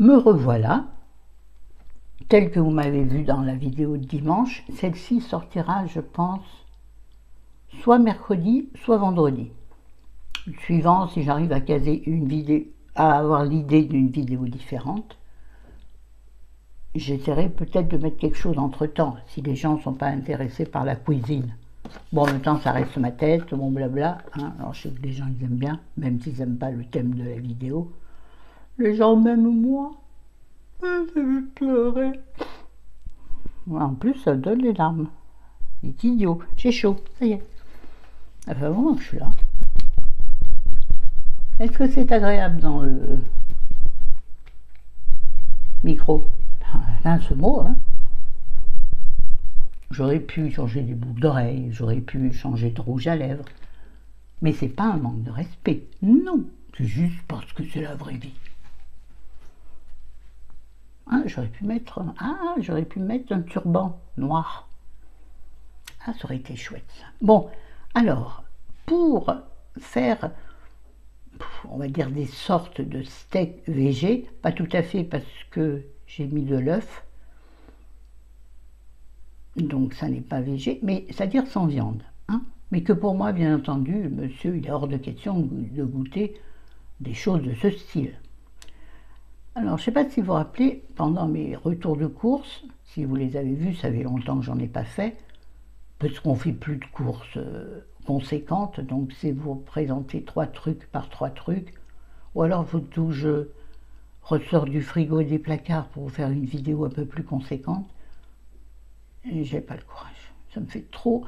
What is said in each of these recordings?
me revoilà, tel que vous m'avez vu dans la vidéo de dimanche. Celle-ci sortira, je pense, soit mercredi, soit vendredi. Suivant si j'arrive à caser une vidéo, à avoir l'idée d'une vidéo différente. J'essaierai peut-être de mettre quelque chose entre-temps, si les gens ne sont pas intéressés par la cuisine. Bon, en même temps, ça reste ma tête, mon blabla. Hein. Alors, je sais que les gens, ils aiment bien, même s'ils n'aiment pas le thème de la vidéo. Les gens m'aiment moi. Je vais pleurer. En plus, ça donne les larmes. C'est idiot. J'ai chaud, ça y est. Ça fait un moment que je suis là. Est-ce que c'est agréable dans le micro? Là, ce mot, hein. J'aurais pu changer des boucles d'oreilles, j'aurais pu changer de rouge à lèvres. Mais c'est pas un manque de respect. Non, c'est juste parce que c'est la vraie vie. Hein, j'aurais pu mettre un turban noir. Ah, ça aurait été chouette, ça. Bon, alors, pour faire, on va dire, des sortes de steaks végé, pas tout à fait parce que j'ai mis de l'œuf, donc ça n'est pas végé, mais c'est-à-dire sans viande. Hein, mais que pour moi, bien entendu, monsieur, il est hors de question de goûter des choses de ce style. Alors, je ne sais pas si vous vous rappelez, pendant mes retours de course, si vous les avez vus, ça fait longtemps que j'en ai pas fait, parce qu'on ne fait plus de courses conséquentes, donc c'est vous présenter 3 trucs par 3 trucs, ou alors faut tout je ressors du frigo et des placards pour vous faire une vidéo un peu plus conséquente, et j'ai pas le courage. Ça me fait trop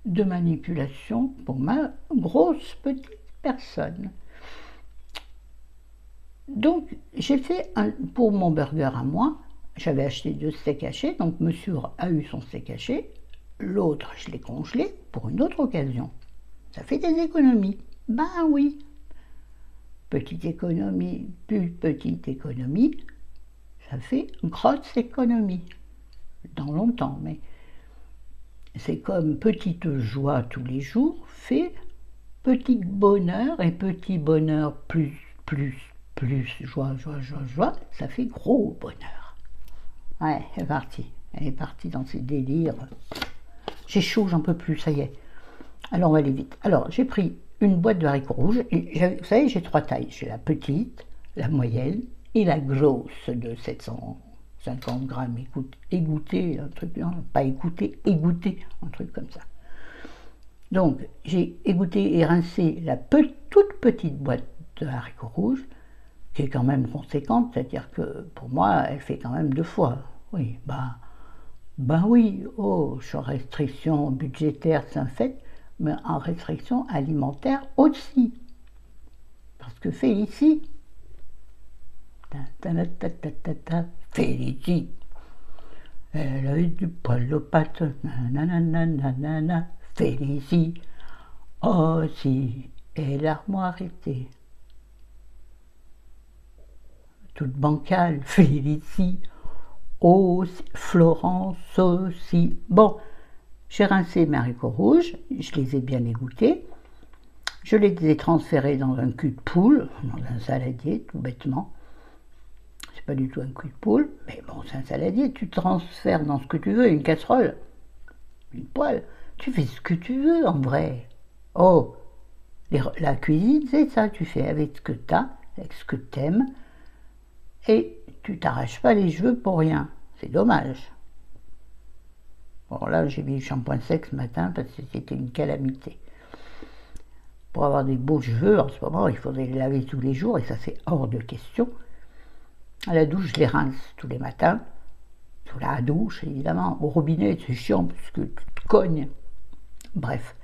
de manipulation pour ma grosse petite personne. Donc, j'ai fait pour mon burger à moi, j'avais acheté 2 steaks hachés, donc monsieur a eu son steak haché, l'autre je l'ai congelé pour une autre occasion. Ça fait des économies. Ben oui. Petite économie, plus petite économie, ça fait une grosse économie. Dans longtemps, mais c'est comme petite joie tous les jours fait petit bonheur, et petit bonheur plus joie, ça fait gros bonheur. Ouais, elle est partie dans ses délires. J'ai chaud, j'en peux plus, ça y est. Alors on va aller vite. Alors j'ai pris une boîte de haricots rouges, et vous savez, j'ai 3 tailles. J'ai la petite, la moyenne et la grosse de 750 grammes égoutté, un truc, non, pas égoutté, un truc comme ça. Donc j'ai égoutté et rincé la toute petite boîte de haricots rouges, qui est quand même conséquente, c'est-à-dire que pour moi, elle fait quand même 2 fois. Oui, ben oui, oh, je suis en restriction budgétaire, c'est un fait, mais en restriction alimentaire aussi. Parce que Félicie, Félicie, elle a eu du poil aux pattes, nanana, Félicie, oh si, et l'armoire était toute bancale, Félicie, oh, Florence aussi. Bon, j'ai rincé mes haricots rouges, je les ai bien égouttés, je les ai transférés dans un cul de poule, dans un saladier, tout bêtement. C'est pas du tout un cul de poule, mais bon, c'est un saladier, tu transfères dans ce que tu veux, une casserole, une poêle, tu fais ce que tu veux en vrai. Oh, la cuisine, c'est ça, tu fais avec ce que tu as, avec ce que tu aimes, et tu t'arraches pas les cheveux pour rien, c'est dommage. Bon là j'ai mis le shampoing sec ce matin parce que c'était une calamité. Pour avoir des beaux cheveux en ce moment il faudrait les laver tous les jours et ça c'est hors de question. À la douche je les rince tous les matins, sous la douche évidemment, au robinet c'est chiant parce que tu te cognes. Bref.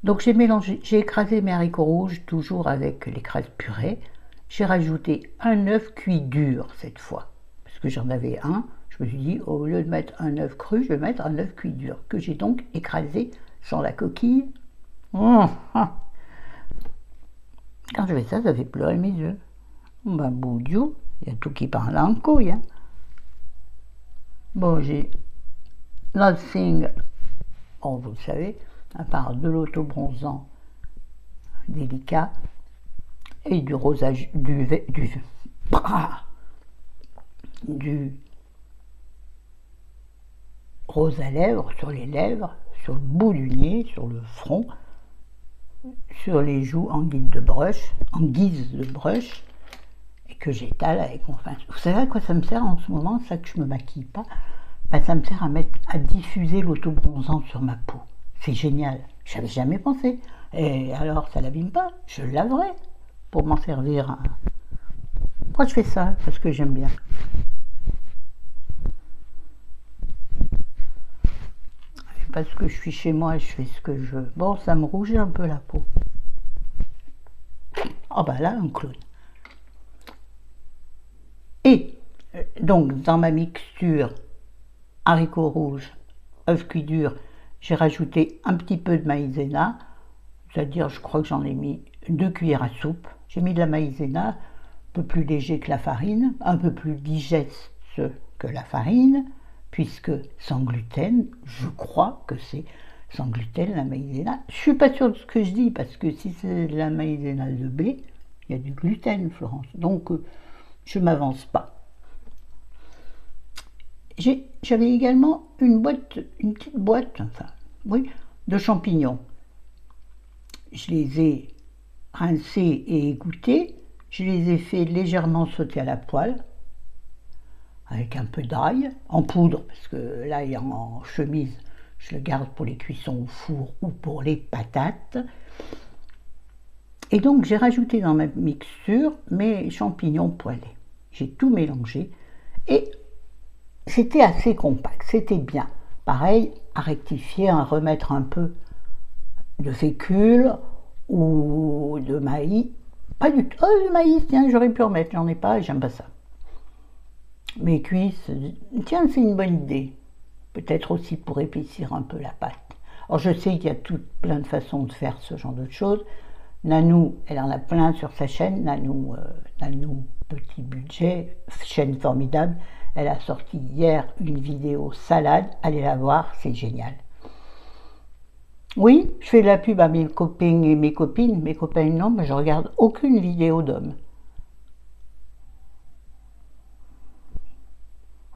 Donc j'ai écrasé mes haricots rouges toujours avec l'écrase purée. J'ai rajouté un œuf cuit dur cette fois, parce que j'en avais un. Je me suis dit, au lieu de mettre un œuf cru, je vais mettre un œuf cuit dur, que j'ai donc écrasé sans la coquille. Quand je fais ça, ça fait pleurer mes yeux. Ben, boudiou, il y a tout qui parle en couille. Hein. Bon, j'ai nothing, oh, vous le savez, à part de l'autobronzant délicat, et du rosage, du rose à lèvres, sur les lèvres, sur le bout du nez, sur le front, sur les joues en guise de brush, et que j'étale avec mon pinceau. Vous savez à quoi ça me sert en ce moment, ça que je me maquille pas? Ben, ça me sert à diffuser l'autobronzant sur ma peau. C'est génial, j'avais jamais pensé. Et alors, ça l'abîme pas, je le laverai pour m'en servir. Pourquoi je fais ça? Parce que j'aime bien. Parce que je suis chez moi et je fais ce que je veux. Bon, ça me rougit un peu la peau. Oh bah là, un clown. Et donc, dans ma mixture haricots rouges, œufs cuits durs, j'ai rajouté un petit peu de maïzena, c'est-à-dire, je crois que j'en ai mis 2 cuillères à soupe. J'ai mis de la maïzena, un peu plus léger que la farine, un peu plus digeste que la farine, puisque sans gluten, je crois que c'est sans gluten la maïzena. Je ne suis pas sûre de ce que je dis, parce que si c'est de la maïzena de blé, il y a du gluten, Florence. Donc, je ne m'avance pas. J'avais également une petite boîte, enfin, oui, de champignons. Je les ai rincés et égouttés. Je les ai fait légèrement sauter à la poêle, avec un peu d'ail, en poudre, parce que l'ail en chemise, je le garde pour les cuissons au four ou pour les patates. Et donc j'ai rajouté dans ma mixture mes champignons poêlés. J'ai tout mélangé et c'était assez compact, c'était bien. Pareil, à rectifier, à remettre un peu de fécule ou de maïs. Pas du tout. Oh, le maïs, tiens, j'aurais pu en mettre, j'en ai pas et j'aime pas ça. Mes cuisses, tiens, c'est une bonne idée. Peut-être aussi pour épaissir un peu la pâte. Alors je sais qu'il y a plein de façons de faire ce genre de choses. Nanou, elle en a plein sur sa chaîne, Nanou petit budget, chaîne formidable. Elle a sorti hier une vidéo salade, allez la voir, c'est génial. Oui, je fais de la pub à mes copains et mes copines, mes copains non, mais je regarde aucune vidéo d'hommes.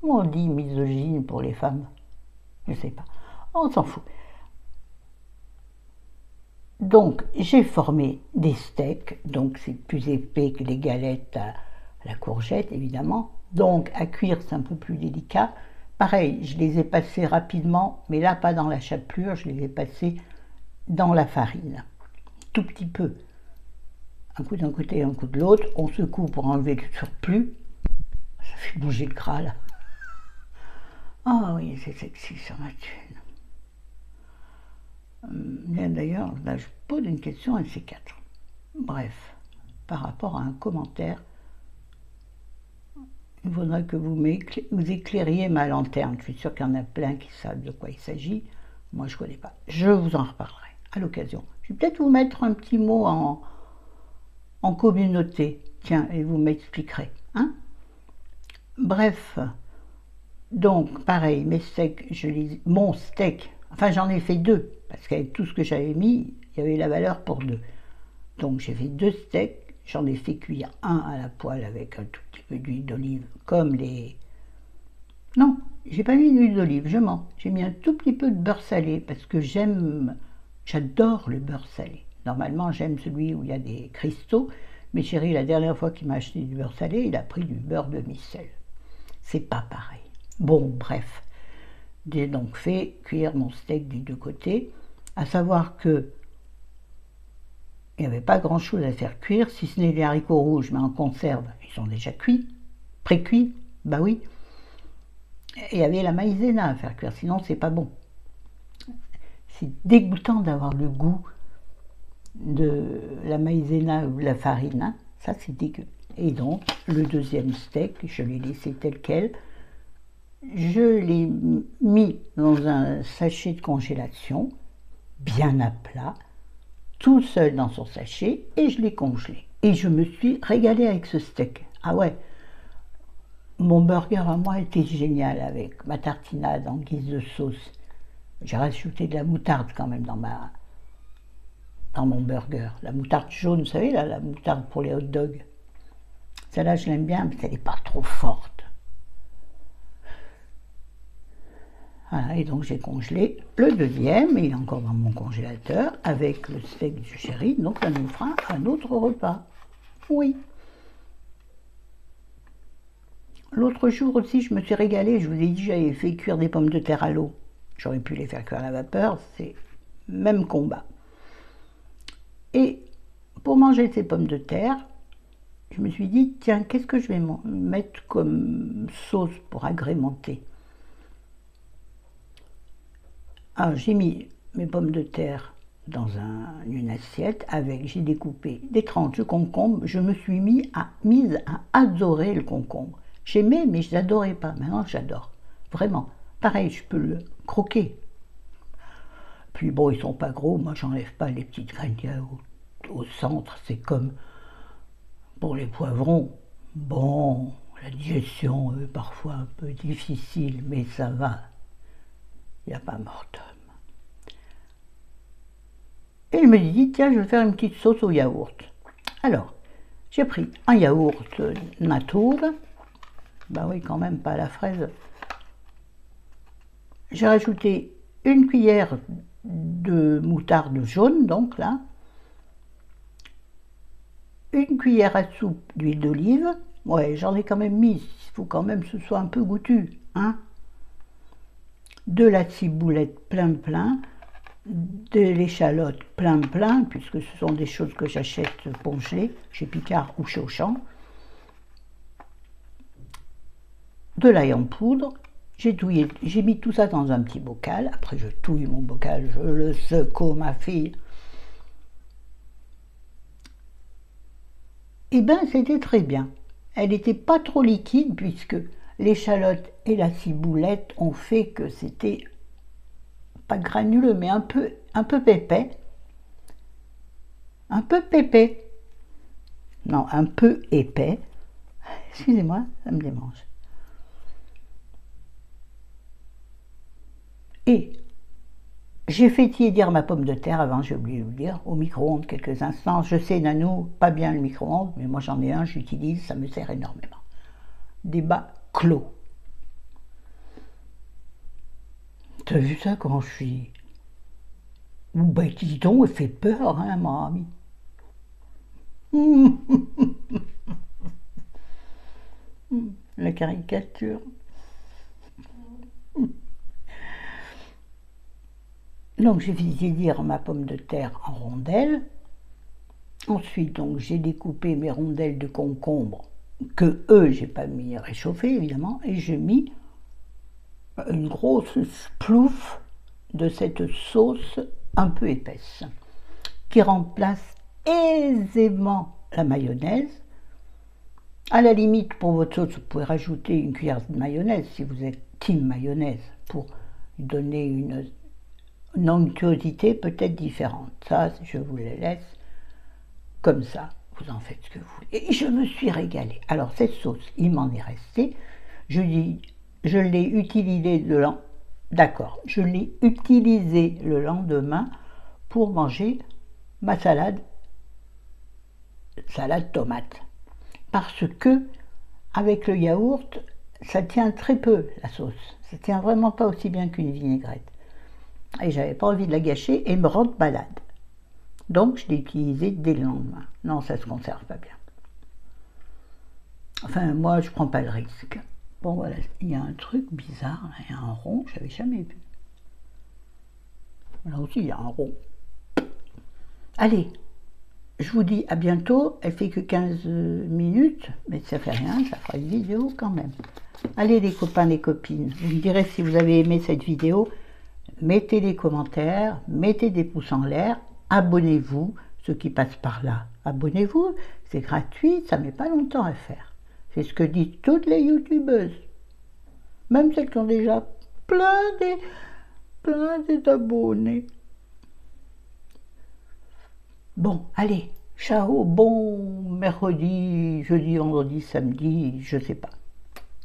On dit misogyne pour les femmes, je sais pas, on s'en fout. Donc j'ai formé des steaks, donc c'est plus épais que les galettes à la courgette évidemment, donc à cuire c'est un peu plus délicat. Pareil, je les ai passés rapidement, mais là pas dans la chapelure, je les ai passés dans la farine, tout petit peu. Un coup d'un côté et un coup de l'autre, on secoue pour enlever le surplus, ça fait bouger le gras là. Ah oui, c'est sexy sur ma chaîne. D'ailleurs, là je pose une question à C4. Bref, par rapport à un commentaire, il faudrait que vous éclairiez ma lanterne. Je suis sûre qu'il y en a plein qui savent de quoi il s'agit. Moi, je ne connais pas. Je vous en reparlerai à l'occasion. Je vais peut-être vous mettre un petit mot en communauté. Tiens, et vous m'expliquerez. Hein? Bref, donc, pareil, mes steaks, mon steak, enfin j'en ai fait 2, parce qu'avec tout ce que j'avais mis, il y avait la valeur pour 2. Donc j'ai fait 2 steaks. J'en ai fait cuire un à la poêle avec un tout petit peu d'huile d'olive, comme les... Non, j'ai pas mis d'huile d'olive, je mens. J'ai mis un tout petit peu de beurre salé, parce que j'adore le beurre salé. Normalement, j'aime celui où il y a des cristaux, mais chérie, la dernière fois qu'il m'a acheté du beurre salé, il a pris du beurre de micelle. C'est pas pareil. Bon, bref. J'ai donc fait cuire mon steak des 2 côtés, à savoir que il n'y avait pas grand chose à faire cuire, si ce n'est les haricots rouges, mais en conserve, ils sont déjà cuits, pré-cuits, bah oui. Et il y avait la maïzena à faire cuire, sinon c'est pas bon. C'est dégoûtant d'avoir le goût de la maïzena ou de la farine, hein. Ça c'est dégueu. Et donc, le deuxième steak, je l'ai laissé tel quel, je l'ai mis dans un sachet de congélation, bien à plat, tout seul dans son sachet, et je l'ai congelé. Et je me suis régalée avec ce steak. Ah ouais, mon burger à moi était génial avec ma tartinade en guise de sauce. J'ai rajouté de la moutarde quand même dans mon burger. La moutarde jaune, vous savez, là, la moutarde pour les hot dogs. Celle-là, je l'aime bien, mais elle n'est pas trop forte. Voilà, et donc j'ai congelé le deuxième, il est encore dans mon congélateur, avec le steak du chéri, donc ça nous fera un autre repas. Oui. L'autre jour aussi, je me suis régalée, je vous ai dit, j'avais fait cuire des pommes de terre à l'eau. J'aurais pu les faire cuire à la vapeur, c'est même combat. Et pour manger ces pommes de terre, je me suis dit, tiens, qu'est-ce que je vais mettre comme sauce pour agrémenter? Alors j'ai mis mes pommes de terre dans une assiette avec, j'ai découpé des tranches de concombre, je me suis mise à adorer le concombre. J'aimais, mais je n'adorais pas. Maintenant, j'adore. Vraiment. Pareil, je peux le croquer. Puis bon, ils sont pas gros. Moi, j'enlève pas les petites graines au centre. C'est comme pour les poivrons. Bon, la digestion est parfois un peu difficile, mais ça va. Il n'y a pas mort d'homme. Et je me dis, tiens, je vais faire une petite sauce au yaourt. Alors, j'ai pris un yaourt nature. Ben oui, quand même, pas à la fraise. J'ai rajouté une cuillère de moutarde jaune, donc là. Une cuillère à soupe d'huile d'olive. Ouais, j'en ai quand même mis, il faut quand même que ce soit un peu goûtu, hein. De la ciboulette plein, de l'échalote plein, puisque ce sont des choses que j'achète congelées chez Picard ou chez Auchan. De l'ail en poudre, j'ai mis tout ça dans un petit bocal, après je touille mon bocal, je le secoue ma fille. Et bien c'était très bien, elle n'était pas trop liquide puisque l'échalote et la ciboulette ont fait que c'était pas granuleux mais un peu épais, non un peu épais, excusez-moi ça me démange. Et j'ai fait tiédir ma pomme de terre avant, j'ai oublié de vous dire, au micro-ondes quelques instants. Je sais, Nanou, pas bien le micro-ondes, mais moi j'en ai un, j'utilise, ça me sert énormément. Débat clos. T'as vu ça quand je suis... Ben dis donc, elle fait peur, hein, mamie. La caricature. Donc j'ai fait tiédir ma pomme de terre en rondelles. Ensuite, donc j'ai découpé mes rondelles de concombre que j'ai pas mis réchauffer évidemment, et j'ai mis une grosse plouffe de cette sauce un peu épaisse qui remplace aisément la mayonnaise. À la limite, pour votre sauce, vous pouvez rajouter une cuillère de mayonnaise si vous êtes team mayonnaise pour donner une onctuosité peut-être différente. Ça, je vous les laisse comme ça. Vous en faites ce que vous voulez. Et je me suis régalée. Alors cette sauce, il m'en est resté. Je l'ai utilisée je l'ai utilisée le lendemain pour manger ma salade tomate. Parce que avec le yaourt, ça tient très peu la sauce. Ça tient vraiment pas aussi bien qu'une vinaigrette. Et j'avais pas envie de la gâcher et me rendre malade. Donc je l'ai utilisée dès le lendemain. Non, ça se conserve pas bien. Enfin, moi, je prends pas le risque. Bon, voilà, il y a un truc bizarre, il y a un rond, je n'avais jamais vu. Là aussi, il y a un rond. Allez, je vous dis à bientôt. Elle fait que 15 minutes, mais ça fait rien, ça fera une vidéo quand même. Allez les copains, les copines, vous me direz si vous avez aimé cette vidéo. Mettez des commentaires, mettez des pouces en l'air, abonnez-vous, ceux qui passent par là. Abonnez-vous, c'est gratuit, ça met pas longtemps à faire. C'est ce que disent toutes les youtubeuses. Même celles qui ont déjà plein d'abonnés. Bon, allez, ciao, bon mercredi, jeudi, vendredi, samedi, je sais pas.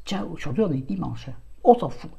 Ciao, aujourd'hui on est dimanche, on s'en fout.